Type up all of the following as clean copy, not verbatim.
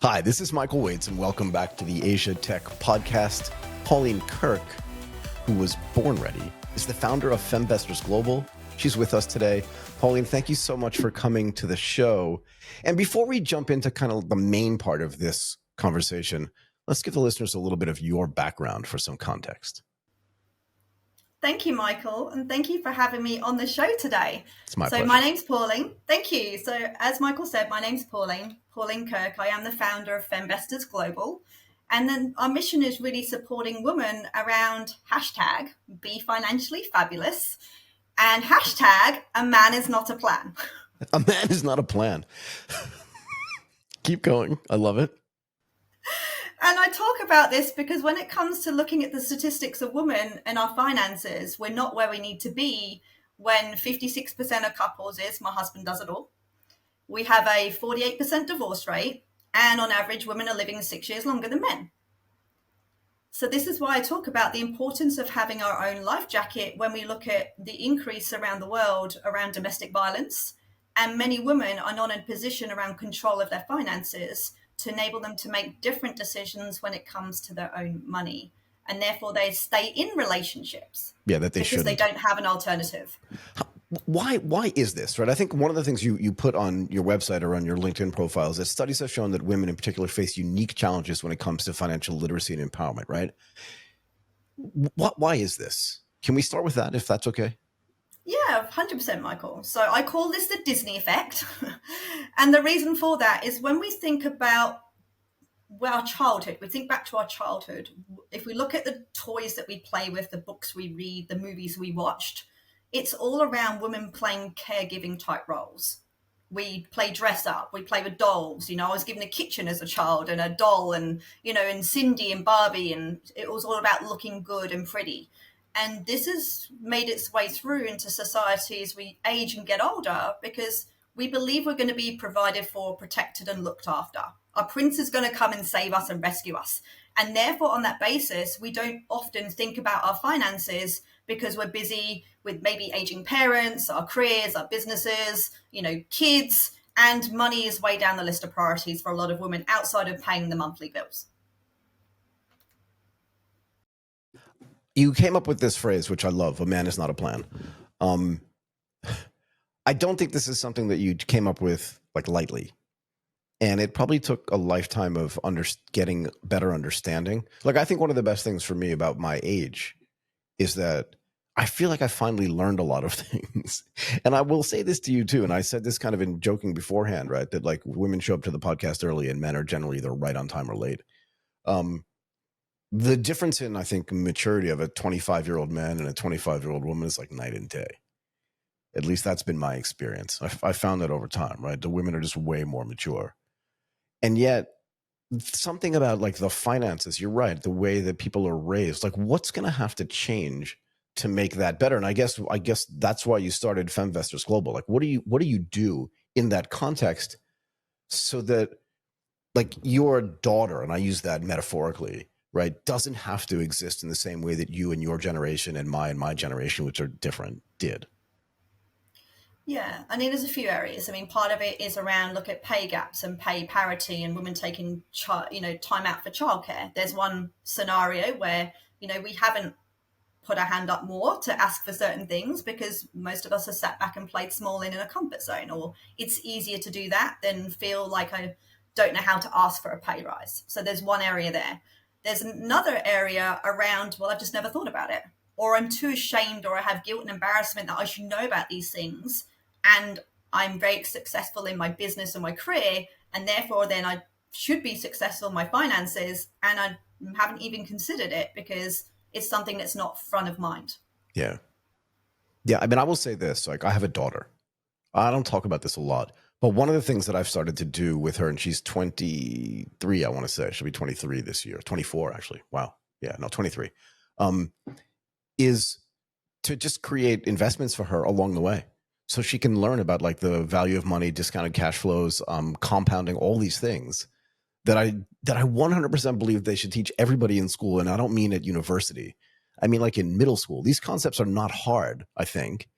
Hi, this is Michael Waits, and welcome back to the Asia Tech Podcast. Pauline Kirk, who was born ready, is the founder of Femvestorsglobal. She's with us today. Pauline, thank you so much for coming to the show. And before we jump into kind of the main part of this conversation, let's give the listeners a little bit of your background for some context. Thank you, Michael, and thank you for having me on the show today. It's my pleasure. My name's Pauline. Thank you. So as Michael said, my name's Pauline Kirk. I am the founder of Femvestorsglobal. And then our mission is really supporting women around hashtag be financially fabulous and hashtag a man is not a plan. A man is not a plan. Keep going. I love it. And I talk about this because when it comes to looking at the statistics of women and our finances, we're not where we need to be when 56% of couples is my husband does it all. We have a 48% divorce rate, and on average, women are living 6 years longer than men. So this is why I talk about the importance of having our own life jacket when we look at the increase around the world around domestic violence. And many women are not in a position around control of their finances to enable them to make different decisions when it comes to their own money. And therefore they stay in relationships. Yeah, that they shouldn't. Because they don't have an alternative. Why is this, right? I think one of the things you put on your website or on your LinkedIn profile is that studies have shown that women in particular face unique challenges when it comes to financial literacy and empowerment, right? Why is this? Can we start with that, if that's okay? Yeah, 100%, Michael. So I call this the Disney effect. And the reason for that is when we think about our childhood, we think back to our childhood. If we look at the toys that we play with, the books we read, the movies we watched, it's all around women playing caregiving type roles. We play dress up, we play with dolls. I was given a kitchen as a child and a doll and, and Cindy and Barbie, and it was all about looking good and pretty. And this has made its way through into society as we age and get older because we believe we're going to be provided for, protected and looked after. Our prince is going to come and save us and rescue us. And therefore, on that basis, we don't often think about our finances because we're busy with maybe aging parents, our careers, our businesses, kids, and money is way down the list of priorities for a lot of women outside of paying the monthly bills. You came up with this phrase, which I love, a man is not a plan. I don't think this is something that you came up with lightly. And it probably took a lifetime of getting better understanding. I think one of the best things for me about my age is that I feel like I finally learned a lot of things. And I will say this to you too. And I said this kind of in joking beforehand, right? That women show up to the podcast early and men are generally either right on time or late. The difference in, I think, maturity of a 25-year-old man and a 25-year-old woman is like night and day. At least that's been my experience. I found that over time, right? The women are just way more mature. And yet something about the finances, you're right, the way that people are raised, what's going to have to change to make that better? And I guess that's why you started Femvestorsglobal. What do you do in that context so that your daughter, and I use that metaphorically, right, doesn't have to exist in the same way that you and your generation and my generation, which are different, did? Yeah, there's a few areas. Part of it is around look at pay gaps and pay parity and women taking time out for childcare. There's one scenario where we haven't put our hand up more to ask for certain things because most of us have sat back and played small in a comfort zone, or it's easier to do that than feel like I don't know how to ask for a pay rise. So there's one area there. There's another area around, well, I've just never thought about it, or I'm too ashamed, or I have guilt and embarrassment that I should know about these things. And I'm very successful in my business and my career, and therefore then I should be successful in my finances, and I haven't even considered it because it's something that's not front of mind. Yeah. I will say this, I have a daughter. I don't talk about this a lot, but one of the things that I've started to do with her, and she's 23, I want to say, she'll be 23 this year, 24 actually. Wow. Yeah, no, 23, is to just create investments for her along the way. So she can learn about the value of money, discounted cash flows, compounding, all these things that I 100% believe they should teach everybody in school. And I don't mean at university. I mean in middle school. These concepts are not hard, I think.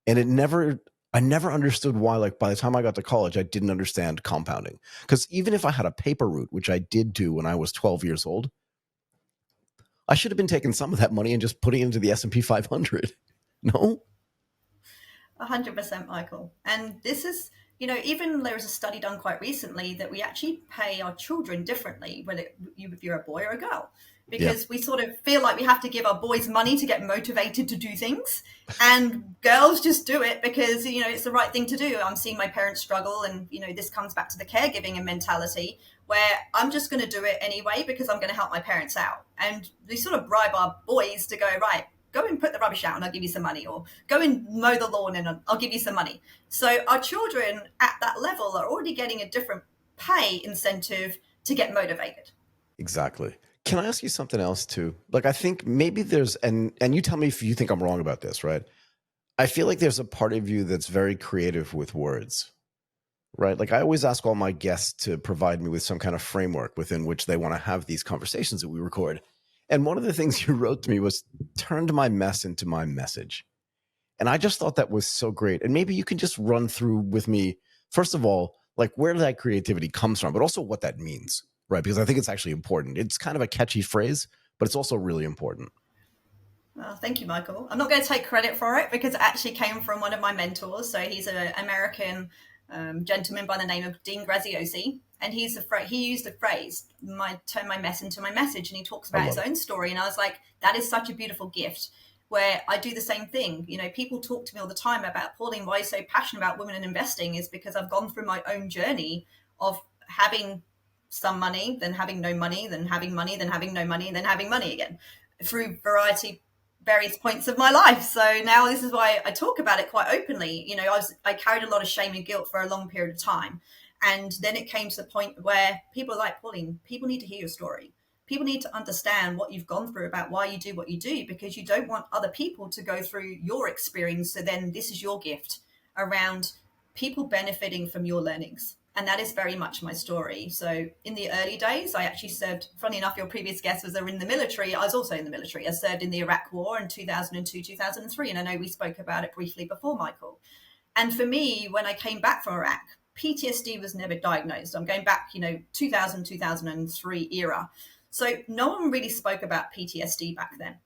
And it never I never understood why, like, by the time I got to college, I didn't understand compounding. Because even if I had a paper route, which I did do when I was 12 years old, I should have been taking some of that money and just putting it into the S&P 500. No? 100%, Michael. And this is, even there was a study done quite recently that we actually pay our children differently, whether if you're a boy or a girl, because we sort of feel like we have to give our boys money to get motivated to do things, and girls just do it because, it's the right thing to do. I'm seeing my parents struggle, and, this comes back to the caregiving and mentality where I'm just going to do it anyway because I'm going to help my parents out. And we sort of bribe our boys to go, right, go and put the rubbish out and I'll give you some money, or go and mow the lawn and I'll give you some money. So our children at that level are already getting a different pay incentive to get motivated. Exactly. Can I ask you something else too? Like, I think maybe there's, and you tell me if you think I'm wrong about this, right? I feel like there's a part of you that's very creative with words, right? Like, I always ask all my guests to provide me with some kind of framework within which they want to have these conversations that we record. And one of the things you wrote to me was, turned my mess into my message. And I just thought that was so great. And maybe you can just run through with me, first of all, like where that creativity comes from, but also what that means, right? Because I think it's actually important. It's kind of a catchy phrase, but it's also really important. Well, thank you, Michael. I'm not going to take credit for it because it actually came from one of my mentors. So he's an American gentleman by the name of Dean Graziosi. And he used the phrase, turn my mess into my message. And he talks about his own story. And I was like, that is such a beautiful gift, where I do the same thing. People talk to me all the time about, Pauline, why are you so passionate about women and investing? Is because I've gone through my own journey of having some money, then having no money, then having money, then having no money, and then having money again through various points of my life. So now this is why I talk about it quite openly. I carried a lot of shame and guilt for a long period of time. And then it came to the point where people are like, Pauline, people need to hear your story. People need to understand what you've gone through about why you do what you do, because you don't want other people to go through your experience. So then this is your gift around people benefiting from your learnings. And that is very much my story. So in the early days, I actually served, funny enough, your previous guest was in the military. I was also in the military. I served in the Iraq War in 2002, 2003. And I know we spoke about it briefly before, Michael. And for me, when I came back from Iraq, PTSD was never diagnosed. I'm going back, 2000, 2003 era. So no one really spoke about PTSD back then.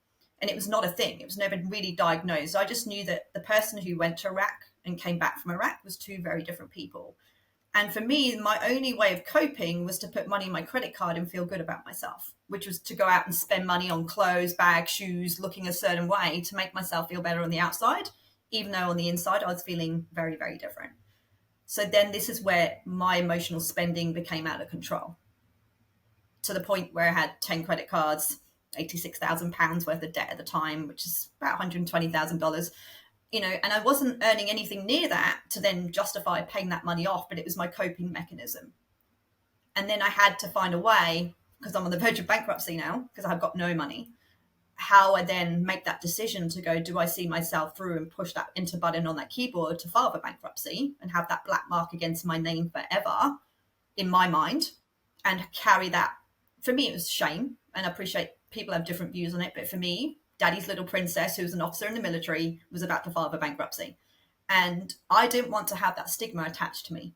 And it was not a thing. It was never really diagnosed. I just knew that the person who went to Iraq and came back from Iraq was two very different people. And for me, my only way of coping was to put money in my credit card and feel good about myself, which was to go out and spend money on clothes, bags, shoes, looking a certain way to make myself feel better on the outside, even though on the inside I was feeling very, very different. So then this is where my emotional spending became out of control, to the point where I had 10 credit cards, £86,000 worth of debt at the time, which is about $120,000. And I wasn't earning anything near that to then justify paying that money off, but it was my coping mechanism. And then I had to find a way, because I'm on the verge of bankruptcy now, because I've got no money, how I then make that decision to go, do I see myself through and push that enter button on that keyboard to file for bankruptcy and have that black mark against my name forever in my mind, and carry that? For me, it was shame, and I appreciate people have different views on it, but for me, Daddy's little princess, who was an officer in the military, was about to file for bankruptcy. And I didn't want to have that stigma attached to me.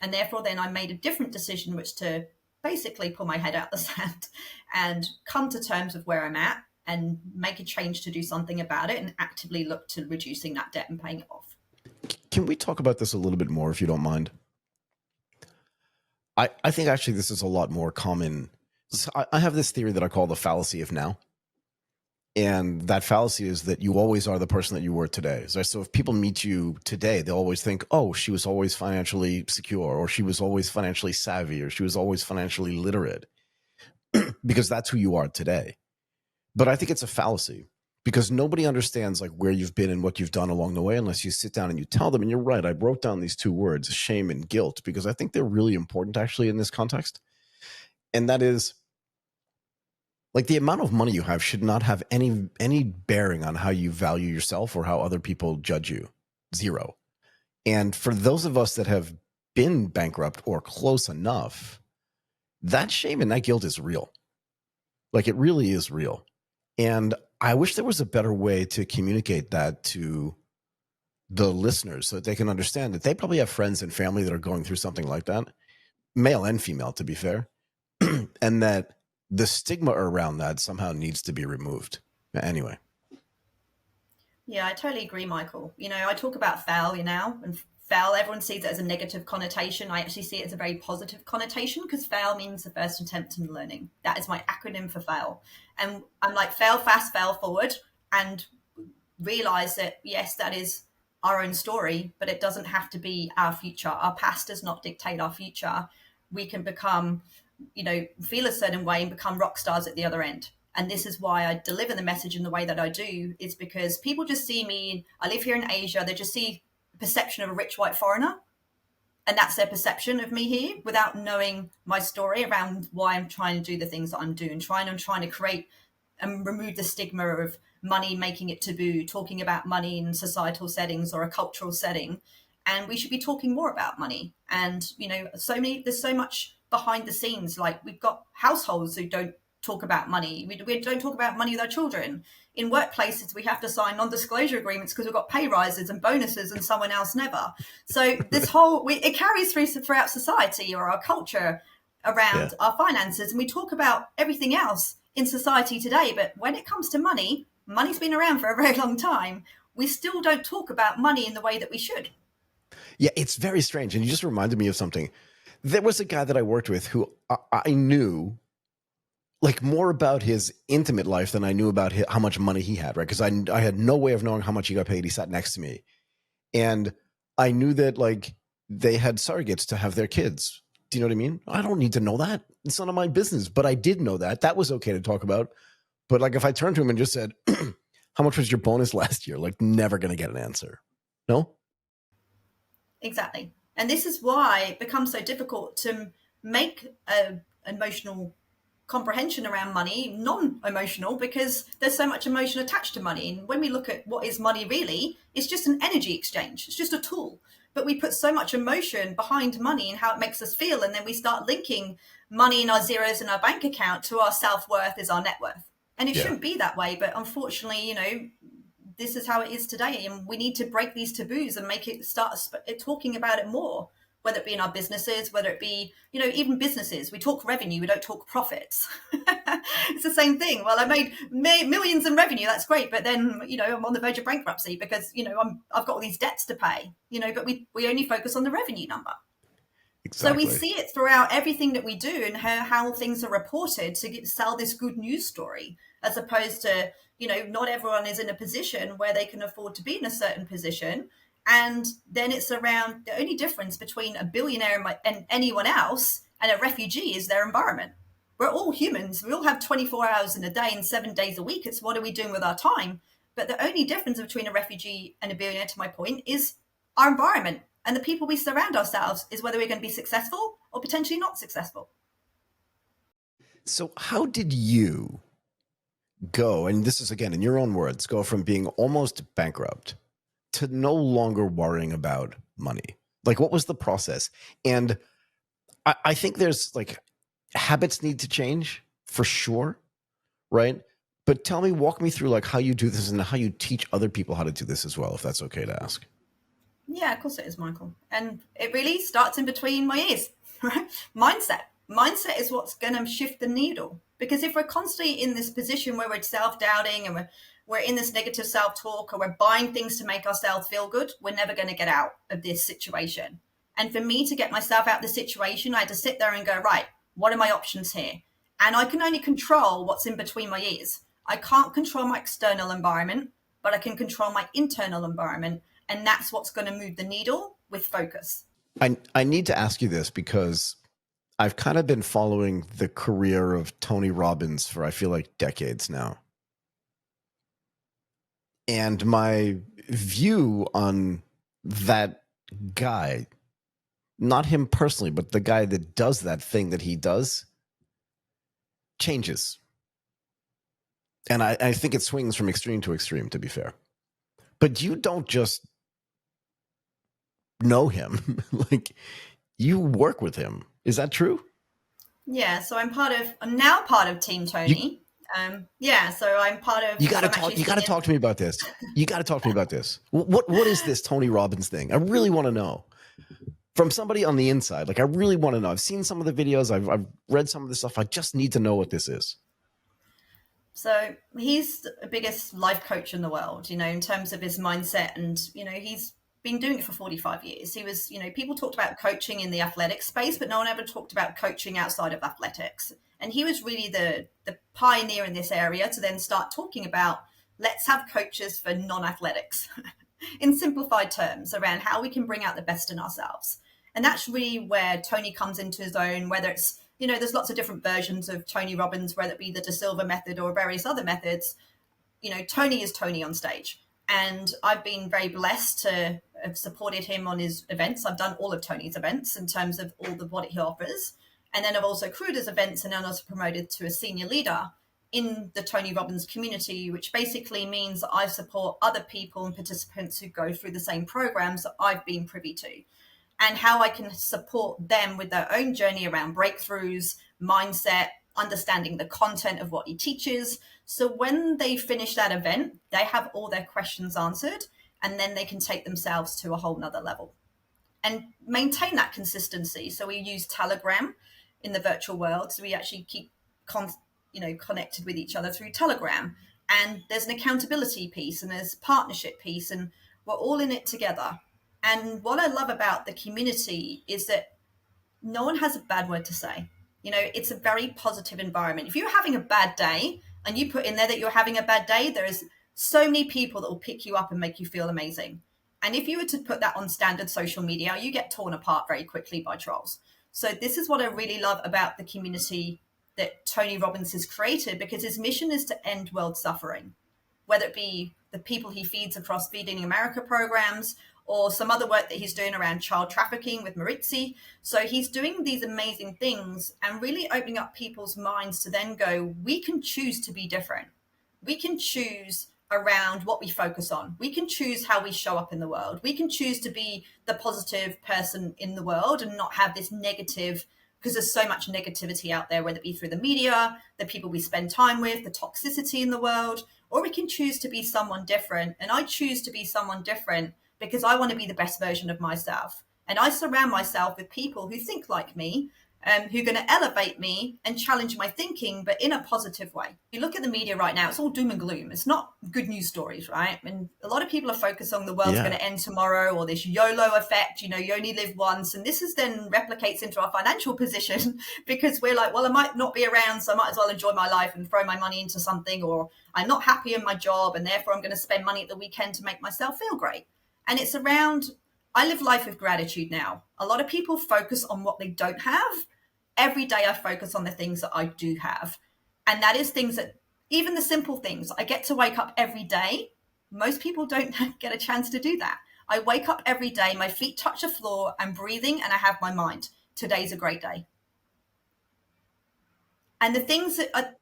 And therefore, then I made a different decision, which to basically pull my head out the sand and come to terms with where I'm at and make a change to do something about it and actively look to reducing that debt and paying it off. Can we talk about this a little bit more, if you don't mind? I think actually this is a lot more common. I have this theory that I call the fallacy of now. And that fallacy is that you always are the person that you were today. So if people meet you today, they'll always think, oh, she was always financially secure, or she was always financially savvy, or she was always financially literate, because that's who you are today. But I think it's a fallacy, because nobody understands like where you've been and what you've done along the way unless you sit down and you tell them. And you're right, I wrote down these two words, shame and guilt, because I think they're really important actually in this context. And that is, like, the amount of money you have should not have any bearing on how you value yourself or how other people judge you. Zero. And for those of us that have been bankrupt or close enough, that shame and that guilt is real. Like, it really is real. And I wish there was a better way to communicate that to the listeners so that they can understand that they probably have friends and family that are going through something like that, male and female, to be fair, and that the stigma around that somehow needs to be removed. Anyway. Yeah, I totally agree, Michael. I talk about failure now, and fail, everyone sees it as a negative connotation. I actually see it as a very positive connotation, because fail means the first attempt in learning. That is my acronym for fail. And I'm like, fail fast, fail forward, and realize that, yes, that is our own story, but it doesn't have to be our future. Our past does not dictate our future. We can become, feel a certain way and become rock stars at the other end. And this is why I deliver the message in the way that I do, is because people just see me. I live here in Asia. They just see the perception of a rich white foreigner. And that's their perception of me here, without knowing my story around why I'm trying to do the things that I'm doing. I'm trying to create and remove the stigma of money, making it taboo, talking about money in societal settings or a cultural setting. And we should be talking more about money. And, there's so much behind the scenes. Like, we've got households who don't talk about money. We don't talk about money with our children. In workplaces, we have to sign non-disclosure agreements because we've got pay rises and bonuses and someone else never. So this it carries throughout society or our culture around our finances. And we talk about everything else in society today. But when it comes to money, money's been around for a very long time. We still don't talk about money in the way that we should. Yeah, it's very strange. And you just reminded me of something. There was a guy that I worked with who I knew like more about his intimate life than I knew about how much money he had, right? Because I had no way of knowing how much he got paid. He sat next to me. And I knew that like they had surrogates to have their kids. Do you know what I mean? I don't need to know that. It's none of my business. But I did know that. That was okay to talk about. But like if I turned to him and just said, how much was your bonus last year? Like never going to get an answer. No? Exactly. And this is why it becomes so difficult to make an emotional comprehension around money non-emotional, because there's so much emotion attached to money. And when we look at what is money really, it's just an energy exchange. It's just a tool. But we put so much emotion behind money and how it makes us feel. And then we start linking money in our zeros in our bank account to our self-worth as our net worth. And it shouldn't be that way. But unfortunately, this is how it is today. And we need to break these taboos and make it start talking about it more, whether it be in our businesses, whether it be, even businesses. We talk revenue, we don't talk profits. It's the same thing. Well, I made millions in revenue. That's great. But then, I'm on the verge of bankruptcy because, I've got all these debts to pay, but we only focus on the revenue number. Exactly. So we see it throughout everything that we do and how things are reported to sell this good news story, as opposed to, not everyone is in a position where they can afford to be in a certain position. And then it's around the only difference between a billionaire and anyone else and a refugee is their environment. We're all humans. We all have 24 hours in a day and 7 days a week. It's what are we doing with our time? But the only difference between a refugee and a billionaire, to my point, is our environment. And the people we surround ourselves is whether we're going to be successful or potentially not successful. So how did you go, and this is again in your own words, go from being almost bankrupt to no longer worrying about money? Like, what was the process? And I think there's like habits need to change for sure, right? But walk me through like how you do this and how you teach other people how to do this as well, if that's okay to ask. Yeah, of course it is, Michael. And it really starts in between my ears, right? Mindset is what's going to shift the needle. Because if we're constantly in this position where we're self-doubting and we're in this negative self-talk, or we're buying things to make ourselves feel good, we're never going to get out of this situation. And for me to get myself out of the situation, I had to sit there and go, right, what are my options here? And I can only control what's in between my ears. I can't control my external environment, but I can control my internal environment. And that's what's going to move the needle with focus. I need to ask you this because I've kind of been following the career of Tony Robbins for, I feel like, decades now. And my view on that guy, not him personally, but the guy that does that thing that he does, changes. And I think it swings from extreme to extreme, to be fair. But you don't just know him. Like, you work with him. Is that true? Yeah, so I'm now part of Team Tony. Yeah, so I'm part of. You got So to I'm actually talk. You got to singing. talk to me about this. You got to talk to me about this. What is this Tony Robbins thing? I really want to know from somebody on the inside. Like, I really want to know. I've seen some of the videos. I've read some of the stuff. I just need to know what this is. So he's the biggest life coach in the world, in terms of his mindset. And, he's been doing it for 45 years. He was, people talked about coaching in the athletic space, but no one ever talked about coaching outside of athletics. And he was really the pioneer in this area to then start talking about, let's have coaches for non-athletics in simplified terms around how we can bring out the best in ourselves. And that's really where Tony comes into his own, whether it's, there's lots of different versions of Tony Robbins, whether it be the De Silva method or various other methods. Tony is Tony on stage. And I've been very blessed to have supported him on his events. I've done all of Tony's events in terms of all of what he offers. And then I've also crewed his events and then also promoted to a senior leader in the Tony Robbins community, which basically means that I support other people and participants who go through the same programs that I've been privy to, and how I can support them with their own journey around breakthroughs, mindset, understanding the content of what he teaches. So when they finish that event, they have all their questions answered, and then they can take themselves to a whole nother level and maintain that consistency. So we use Telegram in the virtual world. So we actually keep connected with each other through Telegram. And there's an accountability piece and there's partnership piece, and we're all in it together. And what I love about the community is that no one has a bad word to say. It's a very positive environment. If you're having a bad day and you put in there that you're having a bad day, there is so many people that will pick you up and make you feel amazing. And if you were to put that on standard social media, you get torn apart very quickly by trolls. So this is what I really love about the community that Tony Robbins has created, because his mission is to end world suffering, whether it be the people he feeds across Feeding America programs or some other work that he's doing around child trafficking with Maritzi. So he's doing these amazing things and really opening up people's minds to then go, we can choose to be different. We can choose around what we focus on. We can choose how we show up in the world. We can choose to be the positive person in the world and not have this negative, because there's so much negativity out there, whether it be through the media, the people we spend time with, the toxicity in the world, or we can choose to be someone different. And I choose to be someone different because I want to be the best version of myself. And I surround myself with people who think like me, who are going to elevate me and challenge my thinking, but in a positive way. You look at the media right now, it's all doom and gloom. It's not good news stories, right? And a lot of people are focused on the world's going to end tomorrow, or this YOLO effect, you only live once. And this is then replicates into our financial position because we're like, well, I might not be around, so I might as well enjoy my life and throw my money into something, or I'm not happy in my job and therefore I'm going to spend money at the weekend to make myself feel great. And it's around, I live life with gratitude now. A lot of people focus on what they don't have. Every day I focus on the things that I do have. And that is things that, even the simple things, I get to wake up every day. Most people don't get a chance to do that. I wake up every day, my feet touch the floor, I'm breathing, and I have my mind. Today's a great day. And the things that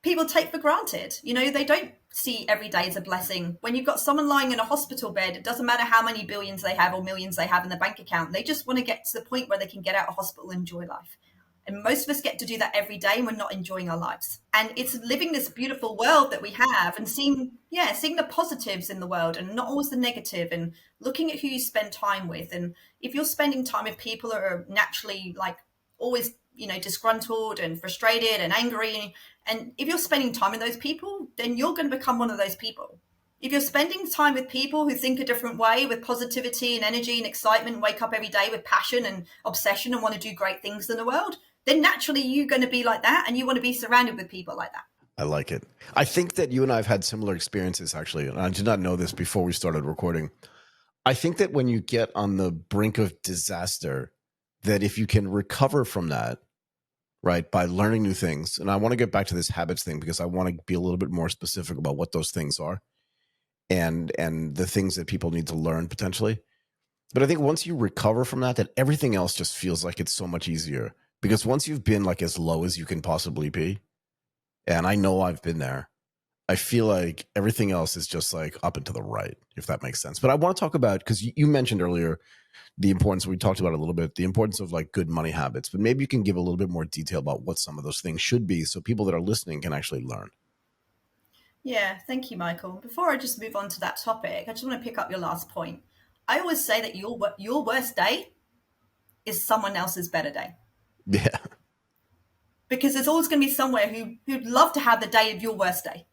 people take for granted, they don't see every day as a blessing. When you've got someone lying in a hospital bed, it doesn't matter how many billions they have or millions they have in the bank account. They just want to get to the point where they can get out of hospital and enjoy life. And most of us get to do that every day, and we're not enjoying our lives. And it's living this beautiful world that we have and seeing the positives in the world and not always the negative, and looking at who you spend time with. And if you're spending time with people who are naturally like always, disgruntled and frustrated and angry, and if you're spending time with those people, then you're going to become one of those people. If you're spending time with people who think a different way, with positivity and energy and excitement, wake up every day with passion and obsession and want to do great things in the world, then naturally you're going to be like that, and you want to be surrounded with people like that. I like it. I think that you and I have had similar experiences, actually. And I did not know this before we started recording. I think that when you get on the brink of disaster, that if you can recover from that, right, by learning new things, and I want to get back to this habits thing because I want to be a little bit more specific about what those things are and the things that people need to learn potentially. But I think once you recover from that everything else just feels like it's so much easier. Because once you've been like as low as you can possibly be, and I know I've been there, I feel like everything else is just like up and to the right, if that makes sense. But I want to talk about, because you mentioned earlier the importance, we talked about it a little bit, the importance of like good money habits, but maybe you can give a little bit more detail about what some of those things should be so people that are listening can actually learn. Yeah, thank you, Michael. Before I just move on to that topic, I just want to pick up your last point. I always say that your worst day is someone else's better day, Yeah. because there's always going to be somewhere who'd love to have the day of your worst day.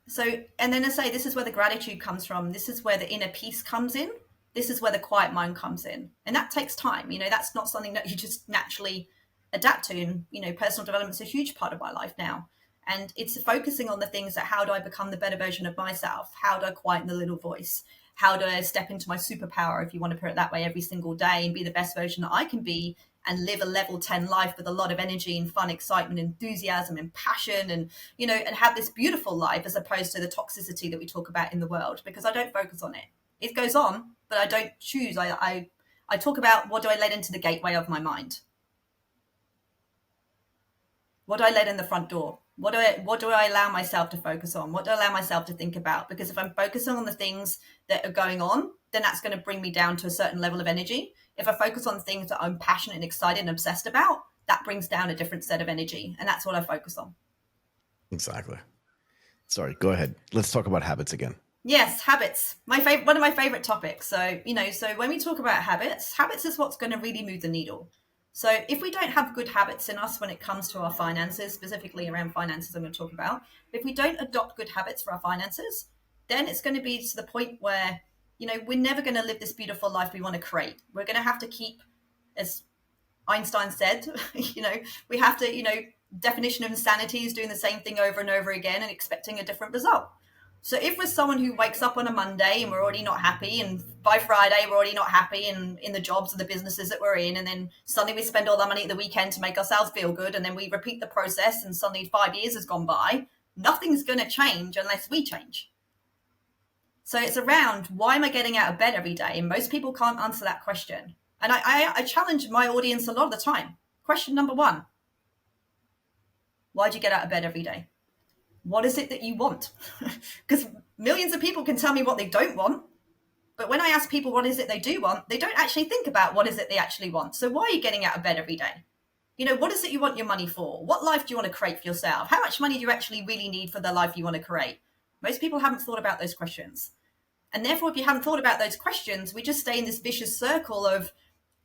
So, and then I say, this is where the gratitude comes from. This is where the inner peace comes in. This is where the quiet mind comes in. And that takes time. That's not something that you just naturally adapt to. And, personal development is a huge part of my life now. And it's focusing on the things that, how do I become the better version of myself? How do I quieten the little voice? How do I step into my superpower, if you want to put it that way, every single day and be the best version that I can be, and live a level 10 life with a lot of energy and fun, excitement, enthusiasm and passion, and, and have this beautiful life, as opposed to the toxicity that we talk about in the world, because I don't focus on it. It goes on, but I don't choose. I talk about, what do I let into the gateway of my mind? What do I let in the front door? What do I allow myself to focus on? What do I allow myself to think about? Because if I'm focusing on the things that are going on, then that's going to bring me down to a certain level of energy. If I focus on things that I'm passionate and excited and obsessed about, that brings down a different set of energy. And that's what I focus on. Exactly. Sorry, go ahead. Let's talk about habits again. Yes, habits. One of my favorite topics. So, so when we talk about habits is what's going to really move the needle. So if we don't have good habits in us when it comes to our finances, specifically around finances I'm going to talk about, if we don't adopt good habits for our finances, then it's going to be to the point where, we're never going to live this beautiful life we want to create. We're going to have to keep, as Einstein said, we have to, definition of insanity is doing the same thing over and over again and expecting a different result. So if we're someone who wakes up on a Monday and we're already not happy, and by Friday we're already not happy in the jobs or the businesses that we're in, and then suddenly we spend all our money at the weekend to make ourselves feel good, and then we repeat the process, and suddenly 5 years has gone by, nothing's going to change unless we change. So it's around, why am I getting out of bed every day? And most people can't answer that question. And I challenge my audience a lot of the time. Question number one: why'd you get out of bed every day? What is it that you want? Because millions of people can tell me what they don't want. But when I ask people what is it they do want, they don't actually think about what is it they actually want. So why are you getting out of bed every day? What is it you want your money for? What life do you want to create for yourself? How much money do you actually really need for the life you want to create? Most people haven't thought about those questions. And therefore, if you haven't thought about those questions, we just stay in this vicious circle of,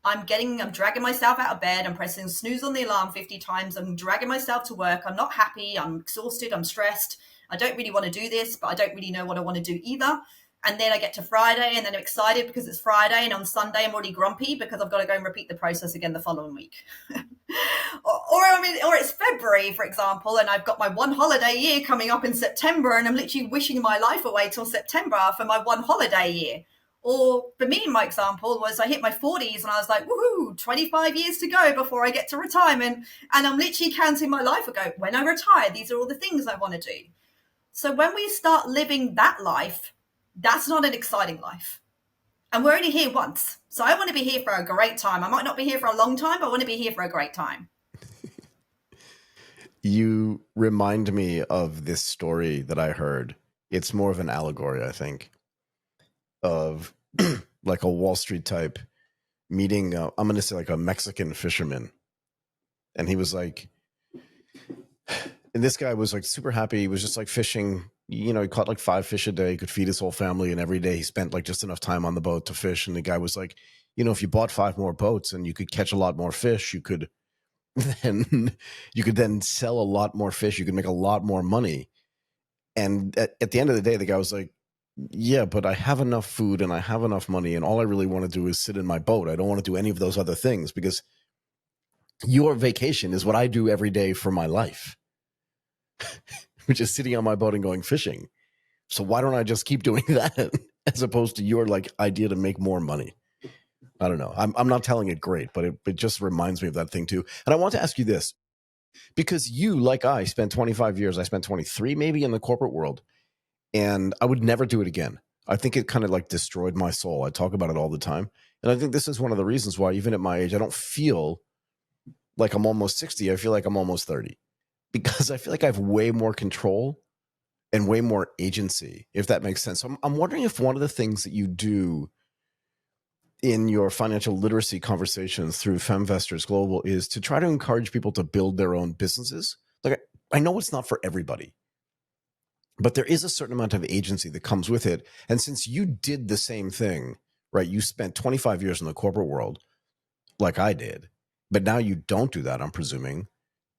I'm dragging myself out of bed, I'm pressing snooze on the alarm 50 times, I'm dragging myself to work, I'm not happy, I'm exhausted, I'm stressed, I don't really want to do this, but I don't really know what I want to do either. And then I get to Friday, and then I'm excited because it's Friday, and on Sunday I'm already grumpy because I've got to go and repeat the process again the following week. or it's February, for example, and I've got my one holiday year coming up in September, and I'm literally wishing my life away till September for my one holiday year. Or for me, my example was, I hit my 40s and I was like, woohoo, 25 years to go before I get to retirement. And I'm literally counting my life ago. When I retire, these are all the things I want to do. So when we start living that life, that's not an exciting life. And we're only here once. So I want to be here for a great time. I might not be here for a long time, but I want to be here for a great time. You remind me of this story that I heard. It's more of an allegory, I think, of like a Wall Street type meeting. I'm going to say like a Mexican fisherman. And he was like, and this guy was like super happy. He was just like fishing. He caught like 5 fish a day, could feed his whole family. And every day he spent like just enough time on the boat to fish. And the guy was like, if you bought 5 more boats and you could catch a lot more fish, you could then sell a lot more fish. You could make a lot more money. And at the end of the day, the guy was like, yeah, but I have enough food and I have enough money, and all I really want to do is sit in my boat. I don't want to do any of those other things, because your vacation is what I do every day for my life, which is sitting on my boat and going fishing. So why don't I just keep doing that as opposed to your like idea to make more money? I don't know. I'm not telling it great, but it just reminds me of that thing too. And I want to ask you this, because you, like I, spent 25 years, I spent 23 maybe in the corporate world, and I would never do it again. I think it kind of like destroyed my soul. I talk about it all the time. And I think this is one of the reasons why, even at my age, I don't feel like I'm almost 60. I feel like I'm almost 30, because I feel like I have way more control and way more agency, if that makes sense. So I'm wondering if one of the things that you do in your financial literacy conversations through Femvestorsglobal is to try to encourage people to build their own businesses. Like, I know it's not for everybody, But there is a certain amount of agency that comes with it. And since you did the same thing, right? You spent 25 years in the corporate world like I did, but now you don't do that, I'm presuming.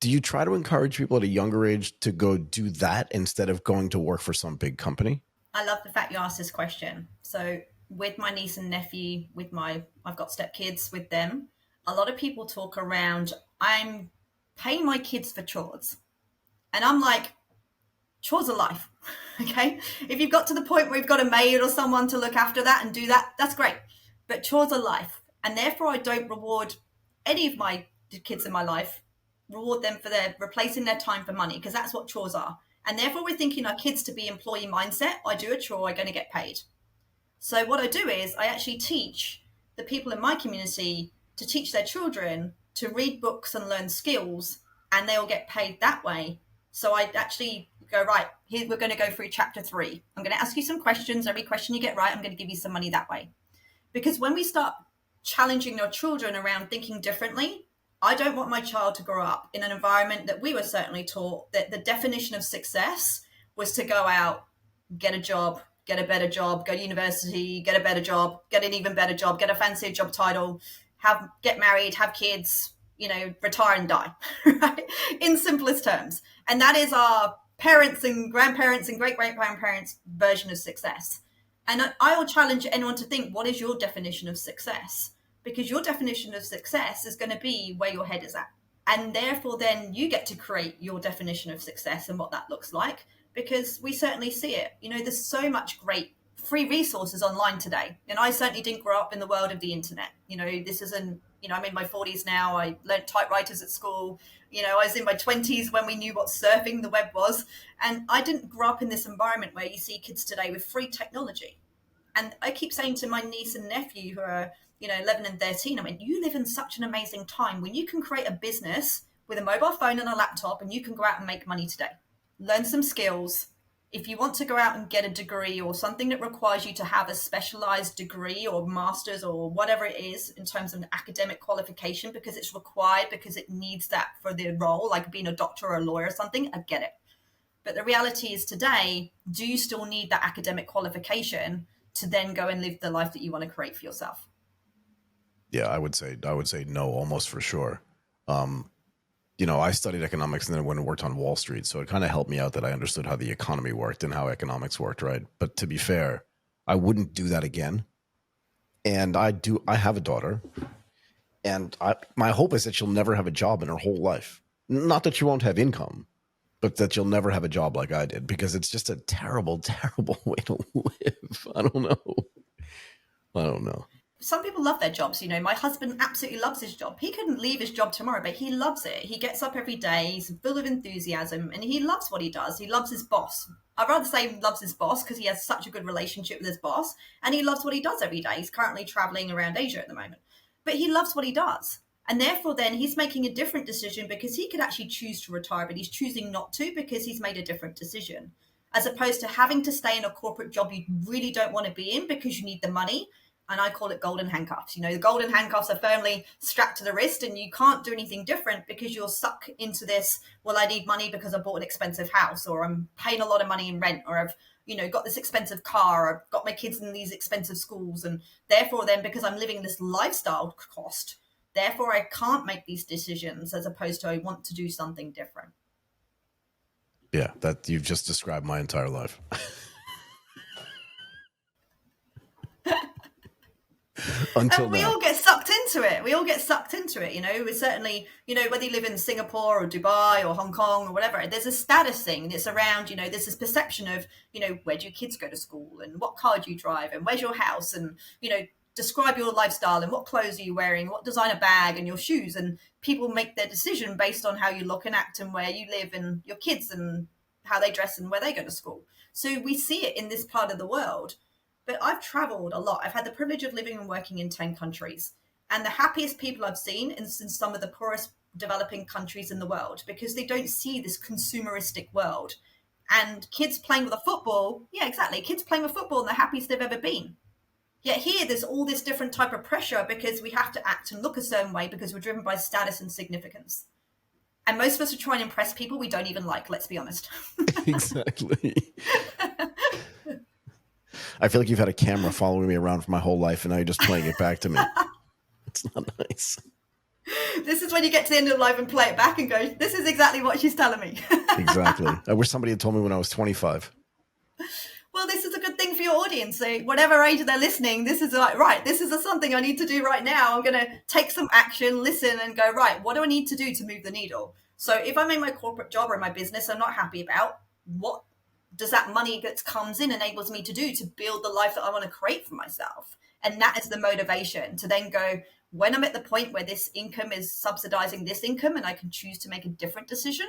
Do you try to encourage people at a younger age to go do that instead of going to work for some big company? I love the fact you asked this question. So with my niece and nephew, I've got stepkids with them. A lot of people talk around, I'm paying my kids for chores. And I'm like, chores are life. Okay. If you've got to the point where you've got a maid or someone to look after that and do that, that's great. But chores are life. And therefore I don't reward any of my kids in my life, reward them for their replacing their time for money, because that's what chores are. And therefore we're thinking our kids to be employee mindset. I do a chore, I'm going to get paid. So what I do is I actually teach the people in my community to teach their children to read books and learn skills, and they'll get paid that way. So I actually go, right, here we're going to go through chapter 3. I'm going to ask you some questions. Every question you get right, I'm going to give you some money that way. Because when we start challenging our children around thinking differently, I don't want my child to grow up in an environment that we were certainly taught that the definition of success was to go out, get a job, get a better job, go to university, get a better job, get an even better job, get a fancier job title, get married, have kids, retire and die, right? In simplest terms. And that is our parents and grandparents and great-great-grandparents' version of success. And I will challenge anyone to think, what is your definition of success? Because your definition of success is going to be where your head is at. And therefore, then you get to create your definition of success and what that looks like, because we certainly see it. There's so much great free resources online today. And I certainly didn't grow up in the world of the internet. This isn't, I'm in my 40s now. I learned typewriters at school. I was in my 20s when we knew what surfing the web was. And I didn't grow up in this environment where you see kids today with free technology. And I keep saying to my niece and nephew who are, 11 and 13, I mean, you live in such an amazing time when you can create a business with a mobile phone and a laptop, and you can go out and make money today. Learn some skills. If you want to go out and get a degree or something that requires you to have a specialized degree or master's or whatever it is in terms of an academic qualification, because it's required, because it needs that for the role, like being a doctor or a lawyer or something, I get it. But the reality is today, do you still need that academic qualification to then go and live the life that you want to create for yourself? Yeah, I would say no, almost for sure. I studied economics and then I went and worked on Wall Street. So it kind of helped me out that I understood how the economy worked and how economics worked, right? But to be fair, I wouldn't do that again. And I have a daughter, and my hope is that she'll never have a job in her whole life. Not that she won't have income, but that you'll never have a job like I did, because it's just a terrible, terrible way to live. I don't know. Some people love their jobs. My husband absolutely loves his job. He couldn't leave his job tomorrow, but he loves it. He gets up every day. He's full of enthusiasm and he loves what he does. He loves his boss. I'd rather say he loves his boss because he has such a good relationship with his boss, and he loves what he does every day. He's currently traveling around Asia at the moment, but he loves what he does. And therefore then he's making a different decision, because he could actually choose to retire, but he's choosing not to because he's made a different decision, as opposed to having to stay in a corporate job you really don't want to be in because you need the money. And I call it golden handcuffs. The golden handcuffs are firmly strapped to the wrist, and you can't do anything different because you're stuck into this, well, I need money because I bought an expensive house, or I'm paying a lot of money in rent, or I've, got this expensive car, or I've got my kids in these expensive schools. And therefore then, because I'm living this lifestyle cost, therefore I can't make these decisions, as opposed to I want to do something different. Yeah, that you've just described my entire life. Until and we all get sucked into it. We certainly, whether you live in Singapore or Dubai or Hong Kong or whatever, there's a status thing that's around, there's this perception of, where do your kids go to school, and what car do you drive, and where's your house, and, describe your lifestyle, and what clothes are you wearing, what designer bag, and your shoes. And people make their decision based on how you look and act and where you live and your kids and how they dress and where they go to school. So we see it in this part of the world. But I've traveled a lot. I've had the privilege of living and working in 10 countries. And the happiest people I've seen is in some of the poorest developing countries in the world, because they don't see this consumeristic world. And kids playing with a football, kids playing with football, and the happiest they've ever been. Yet here, there's all this different type of pressure because we have to act and look a certain way because we're driven by status and significance. And most of us are trying to impress people we don't even like, let's be honest. Exactly. I feel like you've had a camera following me around for my whole life, and now you're just playing it back to me. It's not nice. This is when you get to the end of life and play it back and go, this is exactly what she's telling me. Exactly. I wish somebody had told me when I was 25. Well, this is a good thing for your audience. So whatever age they're listening, this is like, right, this is something I need to do right now. I'm going to take some action, listen, and go, right, what do I need to do to move the needle? So if I'm in my corporate job or in my business I'm not happy about, what does that money that comes in enables me to do to build the life that I want to create for myself? And that is the motivation to then go, when I'm at the point where this income is subsidizing this income and I can choose to make a different decision,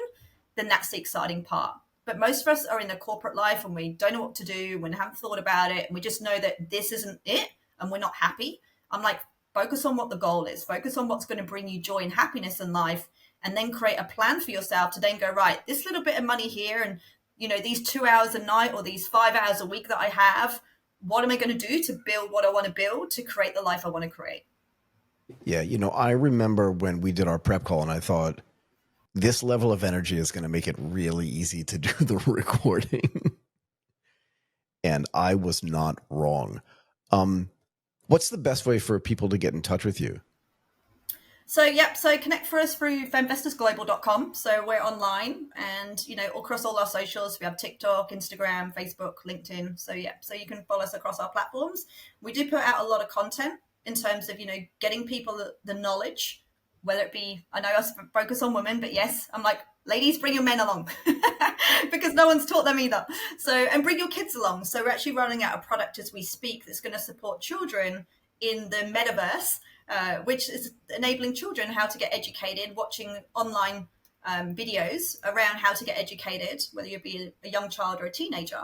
then that's the exciting part. But most of us are in the corporate life and we don't know what to do, we haven't thought about it, and we just know that this isn't it and we're not happy. I'm like, focus on what the goal is, focus on what's going to bring you joy and happiness in life, and then create a plan for yourself to then go, right, this little bit of money here and, you know, these 2 hours a night or these 5 hours a week that I have, what am I going to do to build what I want to build to create the life I want to create? Yeah, you know, I remember when we did our prep call and I thought, this level of energy is going to make it really easy to do the recording. And I was not wrong. What's the best way for people to get in touch with you? So connect for us through femvestorsglobal.com. So we're online and, you know, across all our socials. We have TikTok, Instagram, Facebook, LinkedIn. So you can follow us across our platforms. We do put out a lot of content in terms of, you know, getting people the knowledge, whether it be, I know I focus on women, but yes, I'm like, ladies, bring your men along because no one's taught them either. So, and bring your kids along. So we're actually rolling out a product as we speak that's going to support children in the metaverse, which is enabling children how to get educated, watching online videos around how to get educated, whether you be a young child or a teenager,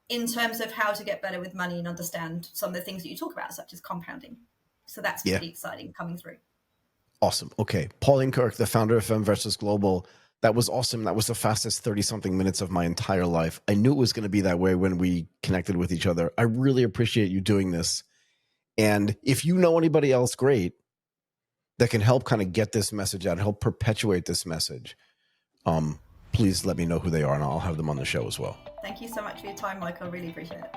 in terms of how to get better with money and understand some of the things that you talk about, such as compounding. So that's pretty exciting coming through. Awesome. Okay. Pauline Kirk, the founder of Femvestorsglobal. That was awesome. That was the fastest 30-something minutes of my entire life. I knew it was going to be that way when we connected with each other. I really appreciate you doing this. And if you know anybody else great that can help kind of get this message out, help perpetuate this message, please let me know who they are and I'll have them on the show as well. Thank you so much for your time, Michael. Really appreciate it.